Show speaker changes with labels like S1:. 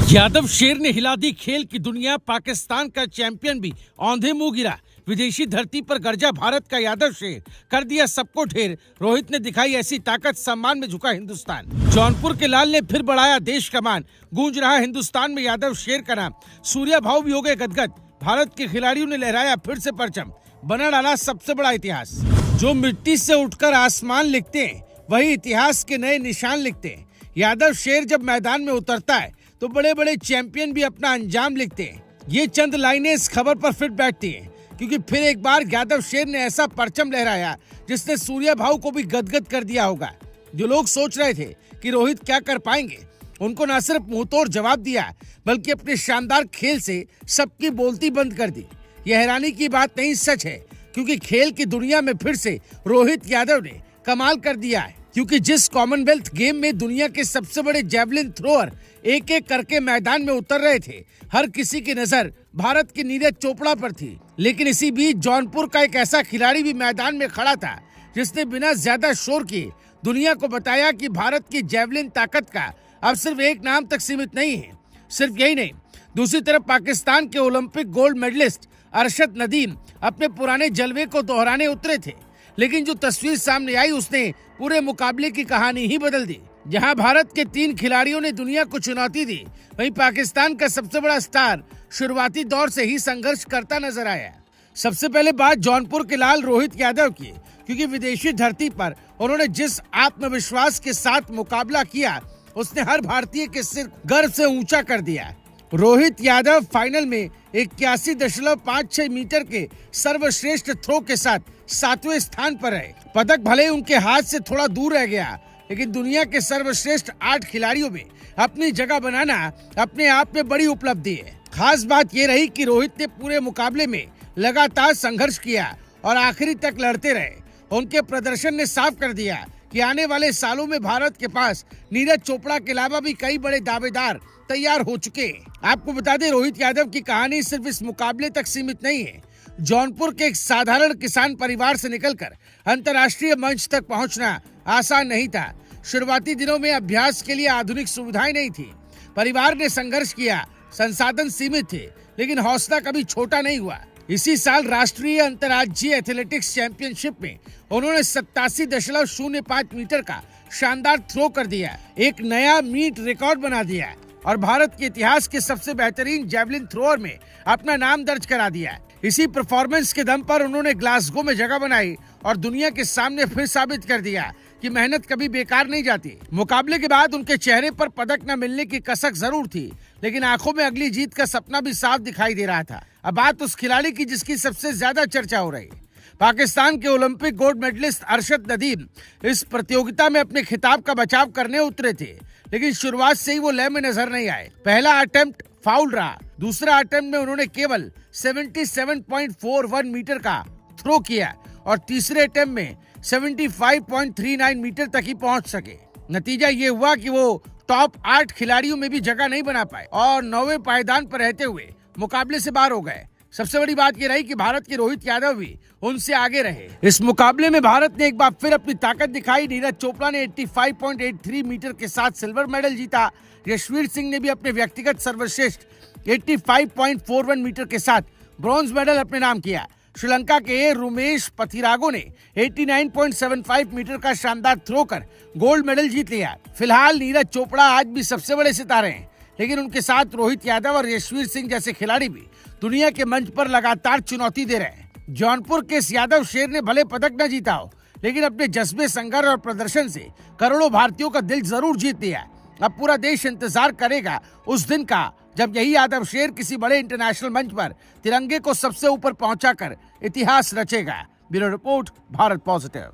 S1: यादव शेर ने हिला दी खेल की दुनिया। पाकिस्तान का चैंपियन भी औंधे मुंह गिरा। विदेशी धरती पर गरजा भारत का यादव शेर, कर दिया सबको ढेर। रोहित ने दिखाई ऐसी ताकत, सम्मान में झुका हिंदुस्तान। जौनपुर के लाल ने फिर बढ़ाया देश का मान। गूंज रहा हिंदुस्तान में यादव शेर का नाम। सूर्या भाव भी हो गए गदगद। भारत के खिलाड़ियों ने लहराया फिर से परचम, बना डाला सबसे बड़ा इतिहास। जो मिट्टी से उठकर आसमान लिखते हैं, वही इतिहास के नए निशान लिखते हैं। यादव शेर जब मैदान में उतरता है तो बड़े बड़े चैंपियन भी अपना अंजाम लिखते हैं। ये चंद लाइनें इस खबर पर फिट बैठती हैं, क्योंकि फिर एक बार यादव शेर ने ऐसा परचम लहराया जिसने सूर्या भाव को भी गदगद कर दिया होगा। जो लोग सोच रहे थे कि रोहित क्या कर पाएंगे, उनको न सिर्फ मुंहतोड़ जवाब दिया, बल्कि अपने शानदार खेल से सबकी बोलती बंद कर दी। यह हैरानी की बात नहीं, सच है, क्योंकि खेल की दुनिया में फिर से रोहित यादव ने कमाल कर दिया है। क्योंकि जिस कॉमनवेल्थ गेम में दुनिया के सबसे बड़े जेवलिन थ्रोअर एक एक करके मैदान में उतर रहे थे, हर किसी की नजर भारत की नीरज चोपड़ा पर थी। लेकिन इसी बीच जौनपुर का एक ऐसा खिलाड़ी भी मैदान में खड़ा था जिसने बिना ज्यादा शोर किए दुनिया को बताया कि भारत की जेवलिन ताकत का अब सिर्फ एक नाम तक सीमित नहीं है। सिर्फ यही नहीं, दूसरी तरफ पाकिस्तान के Olympic gold medallist Arshad Nadeem अपने पुराने जलवे को दोहराने उतरे थे। लेकिन जो तस्वीर सामने आई, उसने पूरे मुकाबले की कहानी ही बदल दी। जहां भारत के 3 खिलाड़ियों ने दुनिया को चुनौती दी, वहीं पाकिस्तान का सबसे बड़ा स्टार शुरुआती दौर से ही संघर्ष करता नजर आया। सबसे पहले बात जौनपुर के लाल रोहित यादव की, क्योंकि विदेशी धरती पर उन्होंने जिस आत्मविश्वास के साथ मुकाबला किया, उसने हर भारतीय के सिर गर्व से ऊंचा कर दिया। रोहित यादव फाइनल में 81.56 मीटर के सर्वश्रेष्ठ थ्रो के साथ 7वें स्थान पर रहे। पदक भले उनके हाथ से थोड़ा दूर रह गया, लेकिन दुनिया के सर्वश्रेष्ठ 8 खिलाड़ियों में अपनी जगह बनाना अपने आप में बड़ी उपलब्धि है। खास बात ये रही कि रोहित ने पूरे मुकाबले में लगातार संघर्ष किया और आखिरी तक लड़ते रहे। उनके प्रदर्शन ने साफ कर दिया कि आने वाले सालों में भारत के पास नीरज चोपड़ा के अलावा भी कई बड़े दावेदार तैयार हो चुके हैं। आपको बता दें, रोहित यादव की कहानी सिर्फ इस मुकाबले तक सीमित नहीं है। जौनपुर के एक साधारण किसान परिवार से निकलकर अंतर्राष्ट्रीय मंच तक पहुंचना आसान नहीं था। शुरुआती दिनों में अभ्यास के लिए आधुनिक सुविधाएं नहीं थी। परिवार ने संघर्ष किया, संसाधन सीमित थे, लेकिन हौसला कभी छोटा नहीं हुआ। इसी साल राष्ट्रीय अंतर्राज्यीय एथलेटिक्स चैंपियनशिप में उन्होंने 87.05 मीटर का शानदार थ्रो कर दिया, एक नया मीट रिकॉर्ड बना दिया और भारत के इतिहास के सबसे बेहतरीन जेवलिन थ्रोअर में अपना नाम दर्ज करा दिया। इसी परफॉर्मेंस के दम पर उन्होंने ग्लासगो में जगह बनाई और दुनिया के सामने फिर साबित कर दिया कि मेहनत कभी बेकार नहीं जाती। मुकाबले के बाद उनके चेहरे पर पदक न मिलने की कसक जरूर थी, लेकिन आंखों में अगली जीत का सपना भी साफ दिखाई दे रहा था। अब बात उस खिलाड़ी की जिसकी सबसे ज्यादा चर्चा हो रही है। पाकिस्तान के Olympic gold medallist Arshad Nadeem इस प्रतियोगिता में अपने खिताब का बचाव करने उतरे थे, लेकिन शुरुआत से ही वो लय में नजर नहीं आए। पहला अटेम्प्ट फाउल रहा। दूसरा अटेम्प्ट में उन्होंने केवल 77.41 मीटर का थ्रो किया और तीसरे अटेम्प्ट में 75.39 मीटर तक ही पहुंच सके। नतीजा ये हुआ कि वो टॉप 8 खिलाड़ियों में भी जगह नहीं बना पाए और 9वें पायदान पर रहते हुए मुकाबले से बाहर हो गए। सबसे बड़ी बात ये रही कि भारत के रोहित यादव भी उनसे आगे रहे। इस मुकाबले में भारत ने एक बार फिर अपनी ताकत दिखाई। नीरज चोपड़ा ने 85.83 मीटर के साथ सिल्वर मेडल जीता। यशवीर सिंह ने भी अपने व्यक्तिगत सर्वश्रेष्ठ 85.41 मीटर के साथ ब्रॉन्ज मेडल अपने नाम किया। श्रीलंका के रुमेश पथिरागो ने 89.75 मीटर का शानदार थ्रो कर गोल्ड मेडल जीत लिया। फिलहाल नीरज चोपड़ा आज भी सबसे बड़े सितारे हैं, लेकिन उनके साथ रोहित यादव और यशवीर सिंह जैसे खिलाड़ी भी दुनिया के मंच पर लगातार चुनौती दे रहे हैं। जौनपुर के इस यादव शेर ने भले पदक न जीता हो, लेकिन अपने जज्बे, संघर्ष और प्रदर्शन से करोड़ों भारतीयों का दिल जरूर जीत लिया। अब पूरा देश इंतजार करेगा उस दिन का जब यही यादव शेर किसी बड़े इंटरनेशनल मंच पर तिरंगे को सबसे ऊपर पहुंचाकर इतिहास रचेगा। Bureau report, Bharat positive.